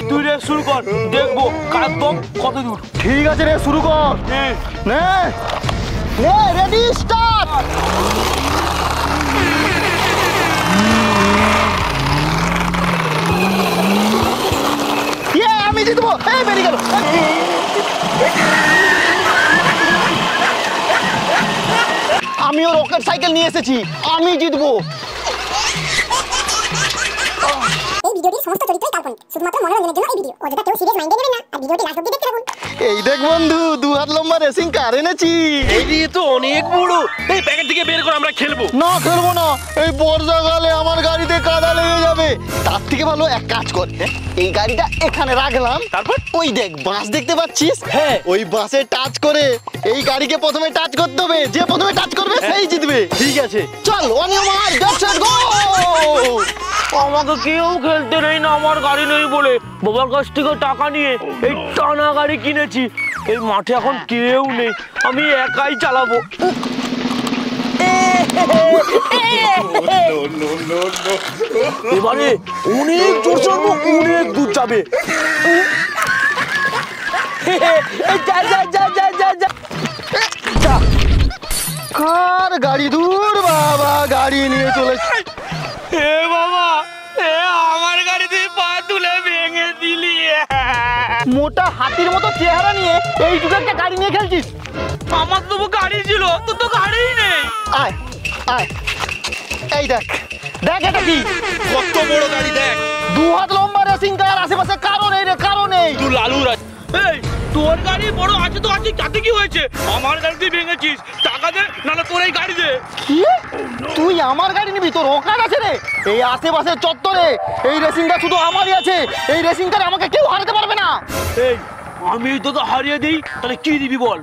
তুই রেস শুরু কর, দেখবো কার দম কত দূর। ঠিক আছে রে, শুরু কর। নে রেডি স্টার্ট। আমি জিতবো। এই বেরিয়ে গেল। আমিও রকেট সাইকেল নিয়ে এসেছি, আমি জিতবো। এই ভিডিওটির সমস্ত চরিত্রই কাল্পনিক, শুধুমাত্র মনোরঞ্জনের জন্য এই ভিডিও। অযথা কেউ সিরিয়াস মাইন্ডে নেবেন না আর ভিডিওটি লাস্ট অবধি দেখতে থাকুন। এই দেখ বন্ধু, 2 হাত লম্বা রেসিং কার এনেছি। এই দিয়ে তো অনেক বড়। এই প্যাকেট থেকে বের করে আমরা খেলবো। না খেলবো না, এই বর্ষাকালে আমার গাড়িতে কাদা লেগে যাবে। তার থেকে ভালো এক কাজ কর, এই গাড়িটা এখানে রাখলাম, তারপর ওই দেখ বাস দেখতে পাচ্ছিস, হ্যাঁ ওই বাসে টাচ করে এই গাড়িকে প্রথমে টাচ করতে হবে। যে প্রথমে টাচ করবে সেই জিতবে। ঠিক আছে, চল অনিয়মার গেট সেট গো। আমাকে কেউ খেলতে নেই না, আমার গাড়ি নেই বলে বাবার কাছ থেকে টাকা নিয়ে এই টানা গাড়ি কিনেছি। এই মাঠে এখন কেউ নেই, আমি একাই চালাবো। এবারে অনেক জোর চালাবো, অনেক দূর যাবে। কার গাড়ি দূর বাবা, গাড়ি নিয়ে চলেছে। হে বাবা, আমার গাড়িতে পা তুলে ভেঙে দিলি। মোটা হাতির মতো চেহারা নিয়ে এইটুকু একটা গাড়ি নিয়ে খেলছিস? আমার তো গাড়ি ছিল, তোর তো গাড়িই নেই। আয় আয়, এই দেখ দেখ, এটা কি কত বড় গাড়ি দেখ। 2 হাত লম্বা রেসিং কার, আশেপাশে কারো নেই রে, কারো নেই। তুই লালুর আছে। এই তোর গাড়ি বড় আছে তো আছে, তাতে কি হয়েছে? আমার গাড়ি তুই ভেঙেছিস, টাকা দে নাহলে তোর এই গাড়ি দে। কি তুই আমার গাড়ি নিবি? তোর অকাত আছে রে? এই আশেপাশে চত্বরে এই রেসিংটা শুধু আমারই আছে। এই রেসিং কারে আমাকে কেউ হারাতে পারবে না। এই আমি তোকে হারিয়ে দিই, তাহলে কি দিবি বল?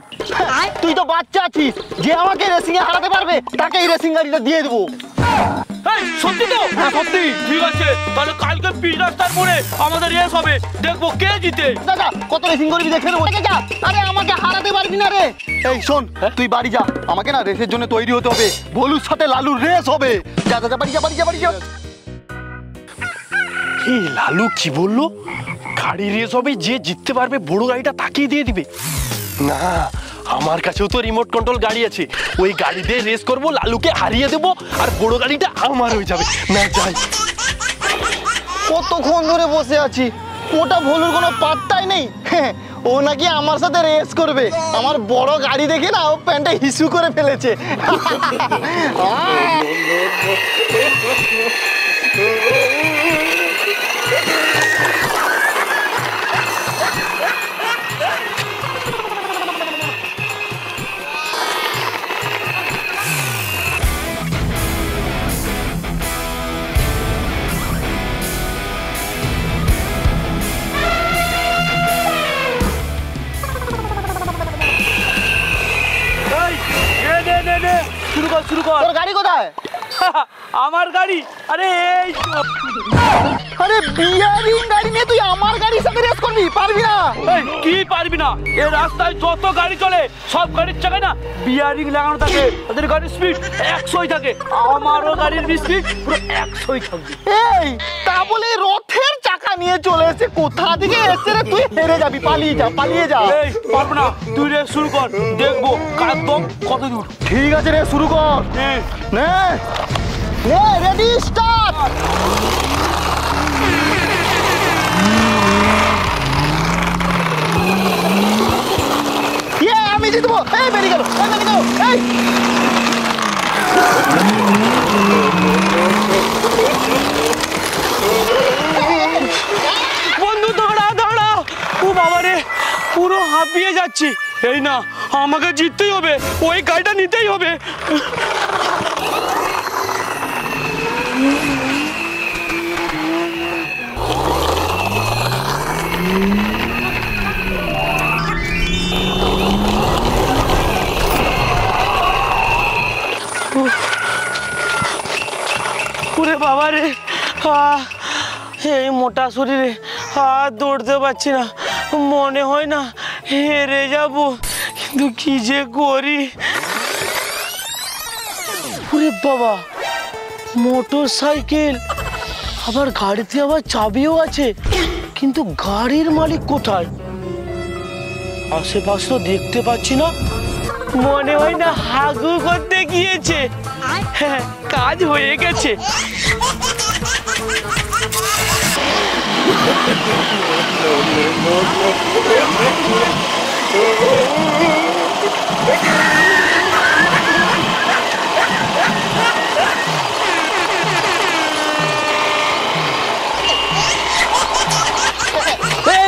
তুই তো বাচ্চা আছিস, যে আমাকে রেসিং এ হারাতে পারবে তাকে এই রেসিং গাড়িটা দিয়ে দেবো। এই সত্যি তো? হ্যাঁ সত্যি। ঠিক আছে, তাহলে কালকে পিচ রাস্তার মোড়ে আমাদের রেস হবে, দেখবো কে জিতে। দাদা কত রেসিং করবি দেখে নেবো। আরে আমাকে হারাতে পারবি না রে। এই শোন, তুই বাড়ি যা, আমাকে না রেসের জন্য তৈরি হতে হবে। ভোলুর সাথে লালুর রেস হবে। যা যা বাড়ি যা, বাড়ি যা, বাড়ি যা। এই লালু কি বললো? গাড়ি রেস হবে, যে জিততে পারবে বড় গাড়িটা তাকেই দিয়ে দিবে। না, আমার কাছেও তো রিমোট কন্ট্রোল গাড়ি আছে, ওই গাড়ি দিয়ে রেস করবো, লালুকে হারিয়ে দেবো, আর বড় গাড়িটা আমার হয়ে যাবে। না যাই। কতক্ষণ ধরে বসে আছি, ওটা ভোলুর কোনো পাত্তাই নেই। ও নাকি আমার সাথে রেস করবে। আমার বড় গাড়ি দেখে না ও প্যান্টটা হিসু করে ফেলেছে। শুরু কর, শুরু কর। তোর গাড়ি কোথায়? আমার গাড়ি? আরে এই আরে বিয়ারিং গাড়ি নিয়ে তুই আমার গাড়ির সাথে রেস করবি? পারবি না। এই কি পারবি না? এই রাস্তায় যত গাড়ি চলে সব গাড়ির চাকায় না বিয়ারিং লাগানো থাকে, তাদের গাড়ির স্পিড 100ই থাকে, আমারও গাড়ির স্পিড পুরো 100ই থাকবে। এই তা বলে রথের চাকা নিয়ে চলে এসে কোথা থেকে এসে রে? তুই হেরে যাবি, পালিয়ে যা, পালিয়ে যা। এই পারবো না, তুই রেস শুরু কর, দেখবো কার দম কত দূর। ঠিক আছে রে, শুরু কর। নে রেডি স্টার্ট। আমি জিতবো। এই বেরিয়ে গেল, বেরিয়ে গেল। এই বন্ধু দাঁড়া দাঁড়া। ও বাবা রে, পুরো হাঁপিয়ে যাচ্ছি। এই না, আমাকে জিততেই হবে, ওই গাড়িটা নিতেই হবে। ওরে বাবা রে, এই মোটা শরীরে আর দৌড়তে পারছি না, মনে হয় না হেরে যাব, কিন্তু কি যে করি। ওরে বাবা, মোটর সাইকেল, আবার গাড়িতে আবার চাবিও আছে, কিন্তু গাড়ির মালিক কোথায়? আশেপাশে তো দেখতে পাচ্ছি না। মনে হয় না হাগু করতে গিয়েছে। হ্যাঁ, কাজ হয়ে গেছে।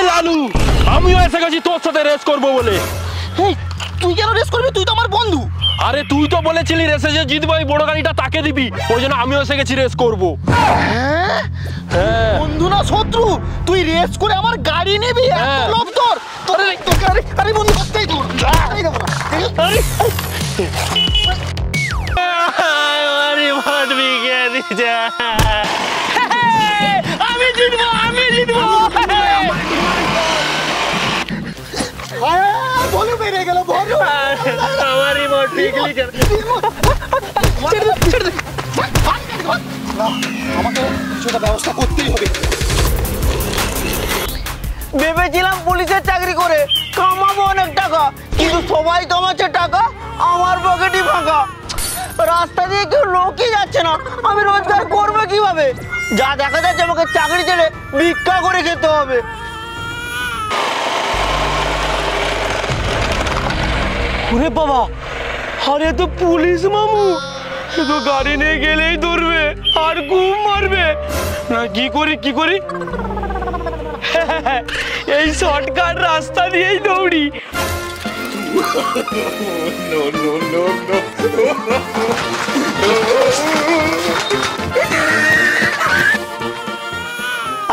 লালু, আমিও এসে গেছি তোর সাথে রেস করবো বলে। তুই কেন রেস করবি? তুই তো আমার বন্ধু। আরে তুই তো বলেছিলি রেসে যে জিতবো এই বড় গাড়িটা তাকে দিবি, ওই জন্য আমিও এসে গেছি রেস করবো। বন্ধু না শত্রু? তুই রেস করে আমার গাড়ি নিবি? এত লোভ তোর? আরে বন্ধু করতেই তোর আমি জিতবো, আমি জিতবো। বলু বেড়ে গেল, বলু আমার রিমোট ঠিকলি আমাকে কিছুটা ব্যবস্থা করতেই হবে। ভেবেছিলাম পুলিশের চাকরি করে কামাবো অনেক টাকা, কিন্তু সবাই কামাচ্ছে টাকা, আমার পকেটই ফাঁকা। রাস্তা দিয়ে কেউ লোকই যাচ্ছে না, আমি রোজগার করবো কিভাবে? যা দেখা যাচ্ছে আমাকে চাকরি ছেড়ে ভিক্ষা করে খেতে হবে। ওরে বাবা, আরে তো পুলিশ মামু, তো গাড়ি নিয়ে গেলেই ধরবে আর ঘুম মারবে না। কি করি কি করি, এই শর্টকাট রাস্তা দিয়েই দৌড়ি।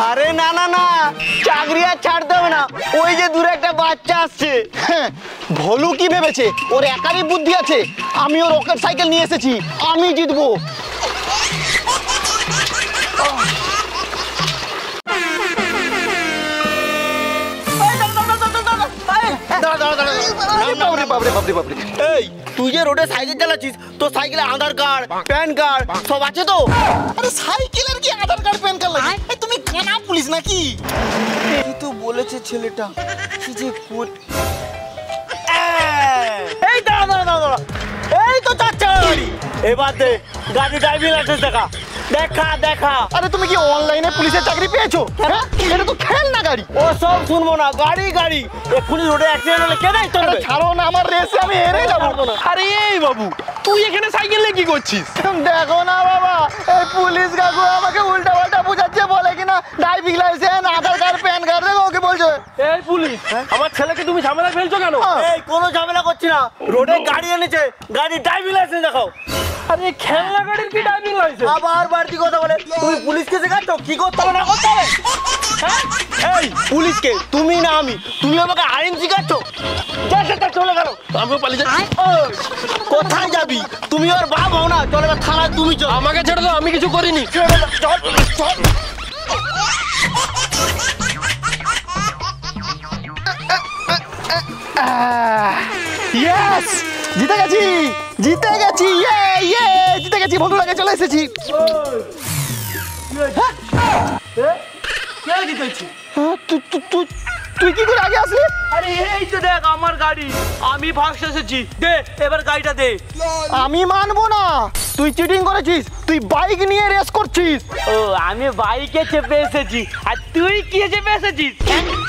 আরে না না না, চাকরি আর ছাড়তে হবে না। ওই যে দূরে একটা বাচ্চা আসছে। ভলু কি ভেবেছে ওর একারই বুদ্ধি আছে? আমিও রকেট সাইকেল নিয়ে এসেছি, আমি জিতবো। এই তুই যে রোডে সাইকেল চালাচ্ছিস, তোর সাইকেলে আধার কার্ড, প্যান কার্ড সব আছে তো? আরে সাইকেলের কি আধার কার্ড প্যান কার্ড লাগে? তুমি কানা পুলিশ নাকি? কি তো বলেছে ছেলেটা, কি যে এই দাঁড়া দাঁড়া দাঁড়া, এই তো চার চাকা গাড়ি। এবার দে গাড়ি ড্রাইভিং লাইসেন্স দেখা দেখা দেখা। আরে তুমি কি অনলাইনে পুলিশের চাকরি পেয়েছো? হ্যাঁ, এটা তো খেলনা গাড়ি। ও সব শুনবো না, গাড়ি গাড়ি। এক্ষুনি রোডে অ্যাক্সিডেন্ট হলে কে দায়িত্ব নেবে? ছাড়ো না, আমার রেসে আমি হেরে যাবো। আরে এই বাবু, তুই এখানে সাইকেল নিয়ে কি করছিস? দেখো না বাবা, এই পুলিশ কাকু আমাকে উল্টা পাল্টা বুঝাচ্ছে, বলে কিনা ড্রাইভিং লাইসেন্স, আধার কার্ড, প্যান কার্ড দেখো ওকে বলছে। এই পুলিশ, আমার ছেলেকে তুমি ঝামেলা ফেলছো কেন? এই কোনো ঝামেলা করছি না, রোডে গাড়ি এনেছে, গাড়ি ড্রাইভিং লাইসেন্স দেখাও। আরে খেলনা গাড়ির কি ড্রাইভিং লাইসেন্স? আবার বাড়তি কথা বলে। তুমি পুলিশকে শেখাচ্ছ কি করতে হবে না করতে হবে? হ্যাঁ, এই পুলিশকে তুমি না আমি, তুমি আমাকে আইন শিখাচ্ছ? যা চলে গেল, আমিও পালিয়ে যাই। কোথায় যাবি? তুমি ওর বাপ হও না, চলে গেল থানায়, তুমি চল। আমাকে ছেড়ে দাও, আমি কিছু করিনি। ইয়েস, জিতে গেছি, জিতে গেছি, ইয়ে ইয়ে, জিতে গেছি, বন্ধুর আগে চলে এসেছি। তুই কি করে আগে আসলি? আরে এই তো দেখ আমার গাড়ি, আমি ফার্স্ট এসেছি। দে এবার গাড়িটা দে। আমি মানবো না, তুই চিটিং করেছিস, তুই বাইক নিয়ে রেস করছিস। ও আমি বাইকে চেপে এসেছি, আর তুই কি চেপে এসেছিস?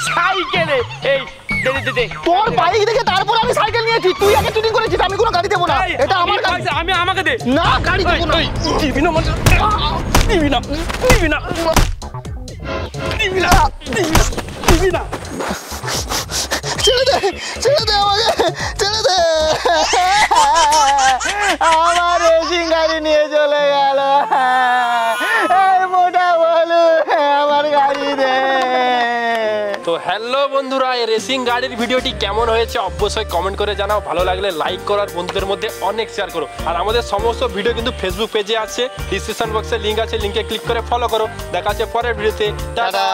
সাইকেলে। এই দে দে দে। তোর বাইক দেখে তারপর আমি সাইকেল নিয়েছি, তুই আগে চিটিং করেছিস। আমি কোনো গাড়ি দেবো না, এটা আমার গাড়ি। আমি আমাকে দে। না গাড়ি দেবো না। দিবি না মানে, দিবি না, দিবি না, দিবি না, দিবি না। ছেড়ে দে, ছেড়ে দে আমাকে, ছেড়ে দে। আমার রেসিং গাড়ি নিয়ে চলে গেল। এই মোটা বলু, আমার গাড়ি দে। তো হ্যালো বন্ধুরা, এই রেসিং গাড়ির ভিডিওটি কেমন হয়েছে অবশ্যই কমেন্ট করে জানাও। ভালো লাগলে লাইক করো, আর বন্ধুদের মধ্যে অনেক শেয়ার করো। আর আমাদের সমস্ত ভিডিও কিন্তু ফেসবুক পেজে আছে, ডিসক্রিপশন বক্সে লিঙ্ক আছে, লিঙ্কে ক্লিক করে ফলো করো। দেখা হচ্ছে পরের ভিডিওতে। টাটা।